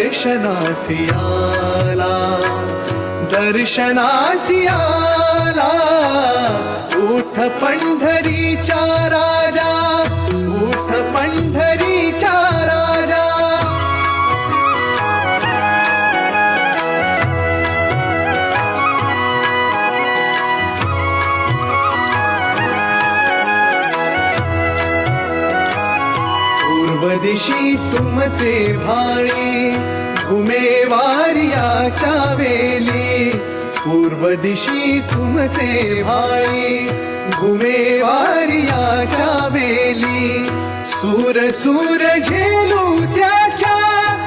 दर्शनासी आला, दर्शनासी आला. उठ पंढरीचा राजा, उठ पंढरीचा राजा. पूर्व दिशी तुमचे भाळी, घुमे वारियाच्या वेली. पूर्व दिशी तुमचे भाळी, घुमे वारियाच्या वेली. सूर सूर झेलू त्या